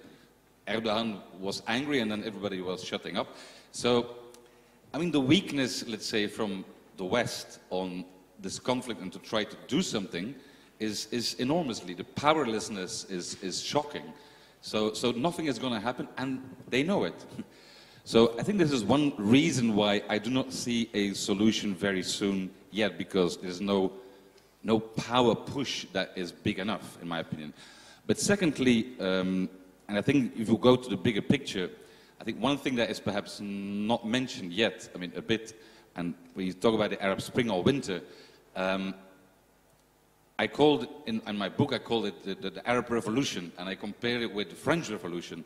Erdogan was angry and then everybody was shutting up. So, I mean, the weakness, let's say, from the West on this conflict and to try to do something is enormously, the powerlessness is shocking. So nothing is going to happen, and they know it. So I think this is one reason why I do not see a solution very soon yet, because there's no power push that is big enough, in my opinion. But secondly, and I think if you go to the bigger picture, I think one thing that is perhaps not mentioned yet, I mean, a bit, and when you talk about the Arab Spring or winter, I called, in my book, I called it the Arab Revolution, and I compared it with the French Revolution.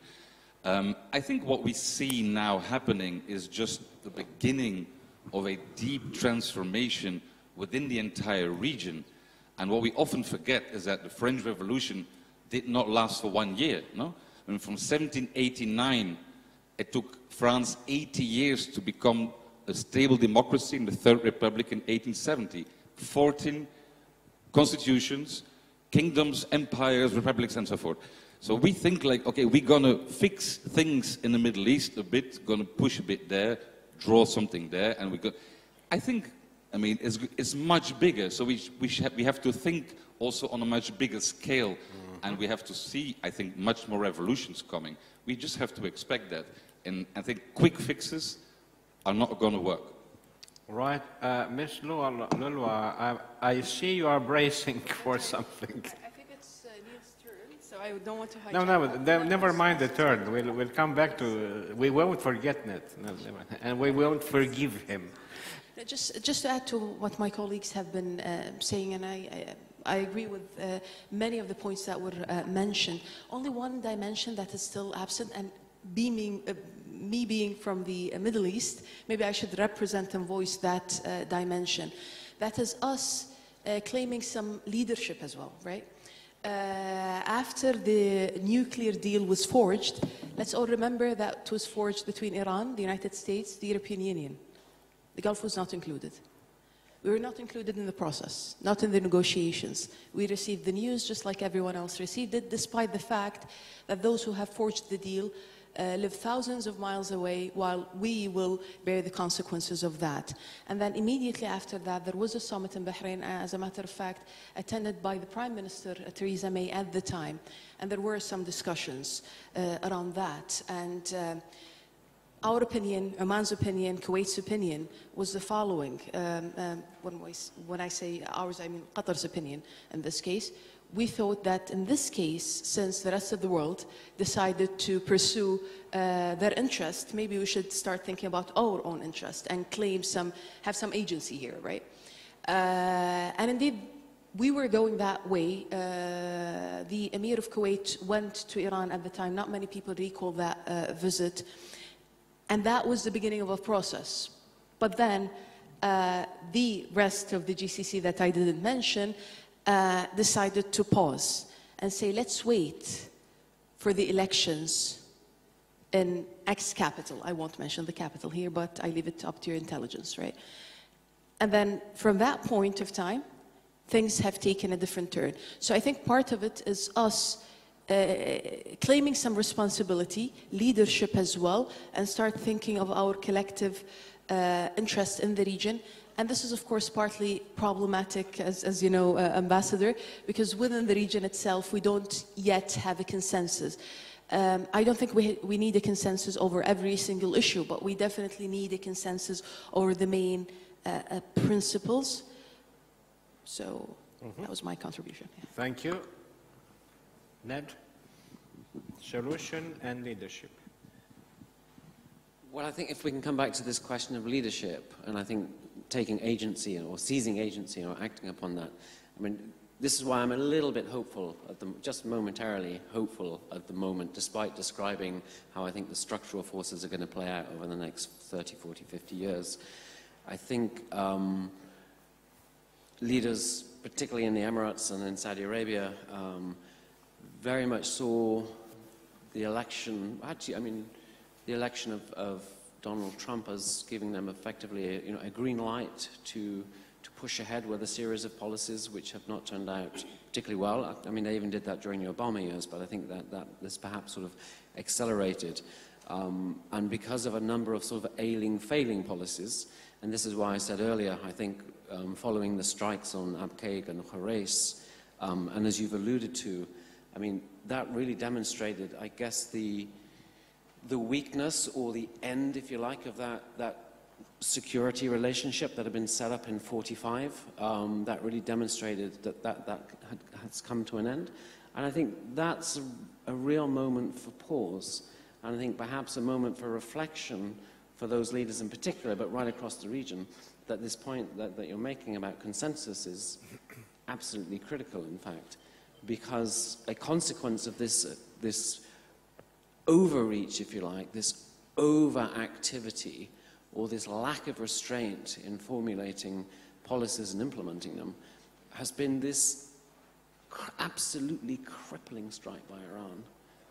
I think what we see now happening is just the beginning of a deep transformation within the entire region. And what we often forget is that the French Revolution did not last for 1 year, no? I mean, from 1789, it took France 80 years to become a stable democracy in the Third Republic in 1870. 14 constitutions, kingdoms, empires, republics, and so forth. So we think like, okay, we're going to fix things in the Middle East a bit, going to push a bit there, draw something there, and we go. I think, I mean, it's much bigger. So we have to think also on a much bigger scale, and we have to see, I think, much more revolutions coming. We just have to expect that. And I think quick fixes are not going to work. Right. Ms. Lulwa, I see you are bracing for something. I think it's Neil's turn, so I don't want to hijack. No, never mind the turn. We'll come back to, we won't forget it, and we won't forgive him. Just to add to what my colleagues have been saying, and I agree with many of the points that were mentioned. Only one dimension that is still absent, and me being from the Middle East, maybe I should represent and voice that dimension. That is us claiming some leadership as well, right? After the nuclear deal was forged, let's all remember that it was forged between Iran, the United States, the European Union. The Gulf was not included. We were not included in the process, not in the negotiations. We received the news just like everyone else received it, despite the fact that those who have forged the deal live thousands of miles away, while we will bear the consequences of that. And then immediately after that, there was a summit in Bahrain, as a matter of fact, attended by the Prime Minister, Theresa May, at the time. And there were some discussions around that. And our opinion, Oman's opinion, Kuwait's opinion was the following. When I say ours, I mean Qatar's opinion in this case. We thought that in this case, since the rest of the world decided to pursue their interest, maybe we should start thinking about our own interest and have some agency here, right? And indeed, we were going that way. The Emir of Kuwait went to Iran at the time. Not many people recall that visit. And that was the beginning of a process. But then the rest of the GCC that I didn't mention decided to pause and say, let's wait for the elections in X capital. I won't mention the capital here, but I leave it up to your intelligence, right? And then from that point of time, things have taken a different turn. So I think part of it is us claiming some responsibility, leadership as well, and start thinking of our collective interest in the region. And this is, of course, partly problematic, as you know, Ambassador, because within the region itself, we don't yet have a consensus. I don't think we need a consensus over every single issue, but we definitely need a consensus over the main principles. So that was my contribution. Yeah. Thank you. Ned, solution and leadership. Well, I think if we can come back to this question of leadership, and I think taking agency or seizing agency or acting upon that, I mean, this is why I'm a little bit hopeful, just momentarily hopeful at the moment, despite describing how I think the structural forces are going to play out over the next 30, 40, 50 years. I think leaders, particularly in the Emirates and in Saudi Arabia, very much saw the election, actually, I mean, the election of Donald Trump as giving them effectively a green light to push ahead with a series of policies which have not turned out particularly well. I mean, they even did that during the Obama years, but I think that this perhaps sort of accelerated. And because of a number of sort of ailing, failing policies, and this is why I said earlier, I think following the strikes on Abqaiq and Khurais, and as you've alluded to, I mean, that really demonstrated, I guess, the weakness or the end, if you like, of that security relationship that had been set up in 45. That really demonstrated that has come to an end. And I think that's a real moment for pause, and I think perhaps a moment for reflection for those leaders in particular, but right across the region, that this point that you're making about consensus is absolutely critical, in fact, because a consequence of this overreach, if you like, this overactivity, or this lack of restraint in formulating policies and implementing them, has been this absolutely crippling strike by Iran,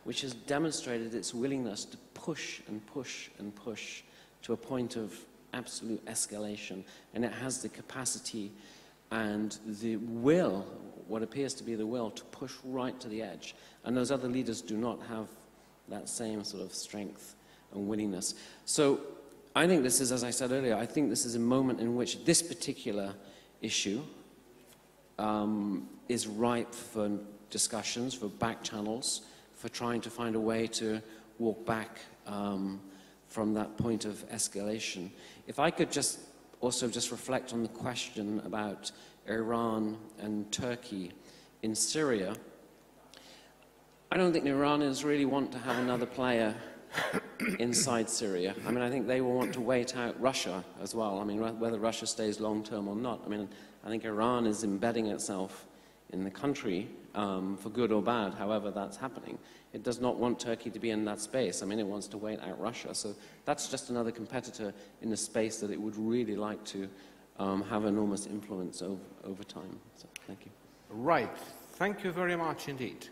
which has demonstrated its willingness to push and push and push to a point of absolute escalation. And it has the capacity and the will, what appears to be the will, to push right to the edge. And those other leaders do not have that same sort of strength and willingness. So I think this is, as I said earlier, I think this is a moment in which this particular issue is ripe for discussions, for back channels, for trying to find a way to walk back from that point of escalation. If I could also reflect on the question about Iran and Turkey in Syria, I don't think the Iranians really want to have another player inside Syria. I mean, I think they will want to wait out Russia as well. I mean, whether Russia stays long-term or not. I mean, I think Iran is embedding itself in the country for good or bad, however that's happening. It does not want Turkey to be in that space. I mean, it wants to wait out Russia. So that's just another competitor in the space that it would really like to have enormous influence over time. So, thank you. Right. Thank you very much indeed.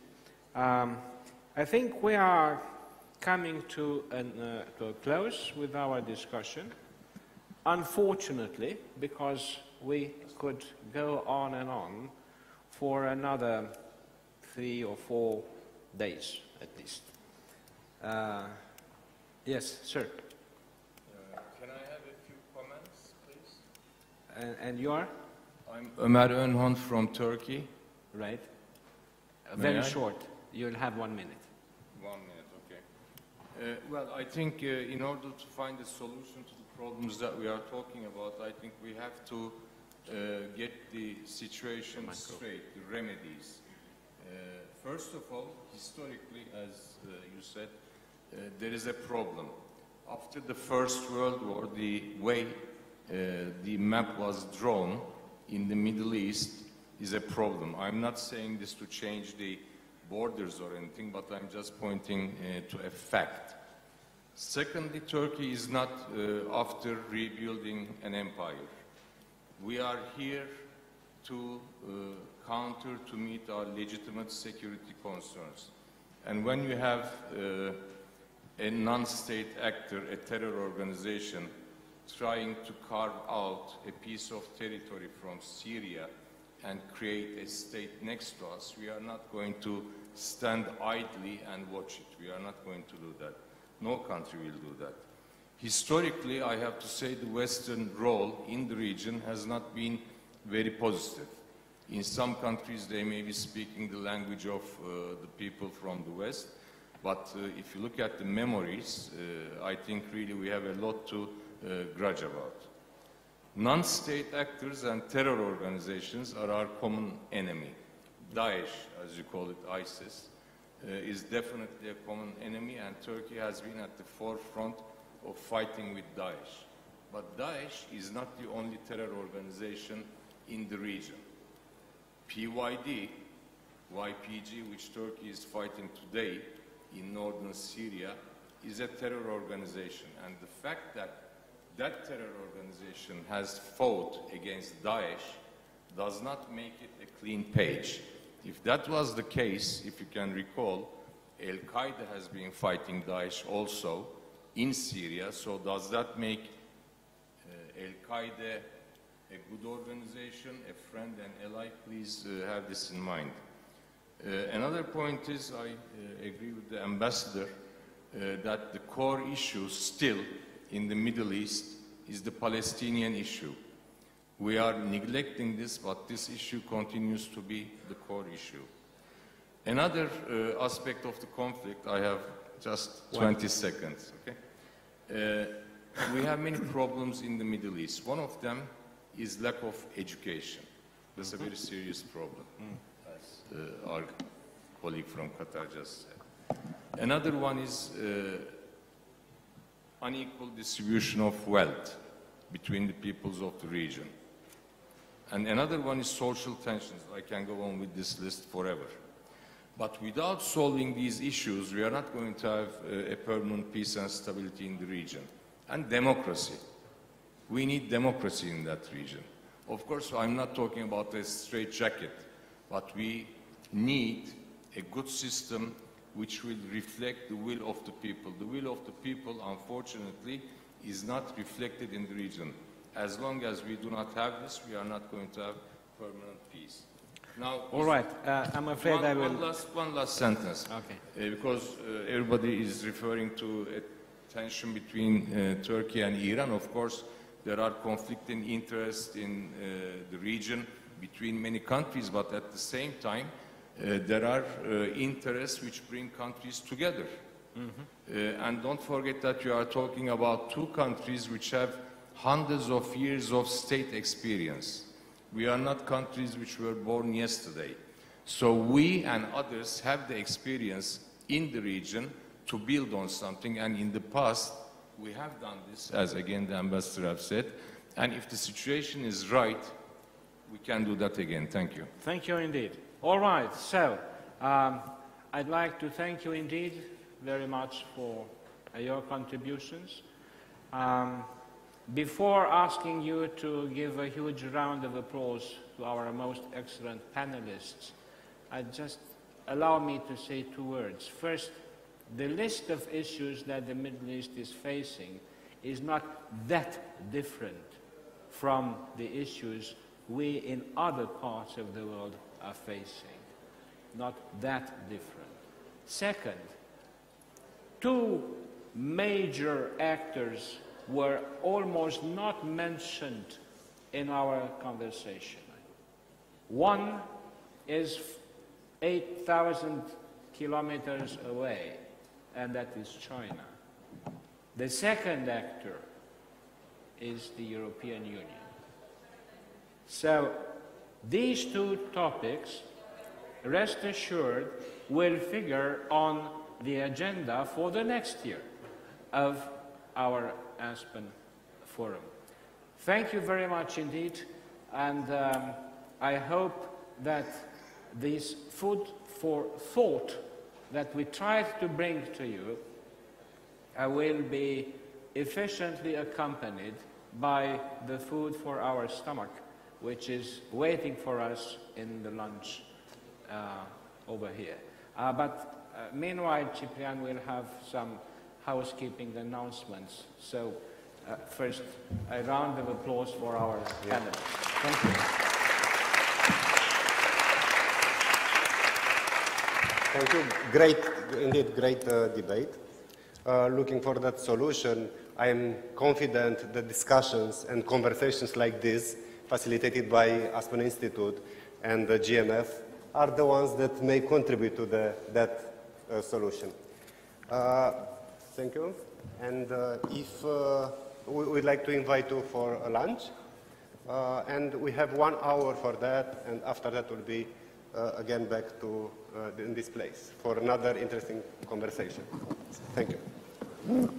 I think we are coming to a close with our discussion. Unfortunately, because we could go on and on for another 3 or 4 days at least. Yes, sir. Can I have a few comments, please? And you are? I'm Ömer Önhon from Turkey. Right. May Very I? short. You'll have 1 minute. 1 minute, okay. Well, I think in order to find a solution to the problems that we are talking about, I think we have to get the situation straight, the remedies. First of all, historically, as you said, there is a problem. After the First World War, the way the map was drawn in the Middle East is a problem. I'm not saying this to change the borders or anything, but I'm just pointing to a fact. Secondly, Turkey is not after rebuilding an empire. We are here to counter, to meet our legitimate security concerns. And when you have a non-state actor, a terror organization, trying to carve out a piece of territory from Syria and create a state next to us, we are not going to stand idly and watch it. We are not going to do that. No country will do that. Historically, I have to say the Western role in the region has not been very positive. In some countries, they may be speaking the language of the people from the West, but if you look at the memories, I think really we have a lot to grudge about. Non-state actors and terror organizations are our common enemy. Daesh, as you call it, ISIS, is definitely a common enemy, and Turkey has been at the forefront of fighting with Daesh. But Daesh is not the only terror organization in the region. PYD, YPG, which Turkey is fighting today in northern Syria, is a terror organization. And the fact that that terror organization has fought against Daesh does not make it a clean page. If that was the case, if you can recall, Al-Qaeda has been fighting Daesh also in Syria, so does that make Al-Qaeda a good organization, a friend and ally. Please have this in mind. Another point is I agree with the ambassador that the core issue still in the Middle East is the Palestinian issue. We are neglecting this, but this issue continues to be the core issue. Another aspect of the conflict, I have just 20 seconds, okay? We have many problems in the Middle East. One of them is lack of education. That's a very serious problem, as our colleague from Qatar just said. Another one is unequal distribution of wealth between the peoples of the region. And another one is social tensions. I can go on with this list forever. But without solving these issues, we are not going to have a permanent peace and stability in the region. And democracy. We need democracy in that region. Of course, I'm not talking about a straitjacket, but we need a good system which will reflect the will of the people. The will of the people, unfortunately, is not reflected in the region. As long as we do not have this, we are not going to have permanent peace. Now, all right, I'm afraid I will... One last sentence. Okay. Because everybody is referring to a tension between Turkey and Iran. Of course, there are conflicting interests in the region between many countries, but at the same time, there are interests which bring countries together. And don't forget that you are talking about two countries which have hundreds of years of state experience. We are not countries which were born yesterday. So we and others have the experience in the region to build on something, and in the past we have done this, as again the ambassador have said, and if the situation is right, we can do that again. Thank you. Thank you indeed. All right, so I'd like to thank you indeed very much for your contributions. Before asking you to give a huge round of applause to our most excellent panelists, just allow me to say two words. First, the list of issues that the Middle East is facing is not that different from the issues we in other parts of the world are facing. Not that different. Second, two major actors were almost not mentioned in our conversation. One is 8,000 kilometers away, and that is China. The second actor is the European Union. So these two topics, rest assured, will figure on the agenda for the next year of our Aspen Forum. Thank you very much indeed, and I hope that this food for thought that we tried to bring to you will be efficiently accompanied by the food for our stomach, which is waiting for us in the lunch over here. Meanwhile, Ciprian will have some housekeeping announcements. So first, a round of applause for our panelists. Thank you. Thank you. Great, indeed, great debate. Looking for that solution, I am confident that discussions and conversations like this, facilitated by Aspen Institute and the GMF, are the ones that may contribute to that solution. Thank you. And if we'd like to invite you for a lunch, and we have 1 hour for that, and after that we'll be again back to in this place for another interesting conversation. Thank you.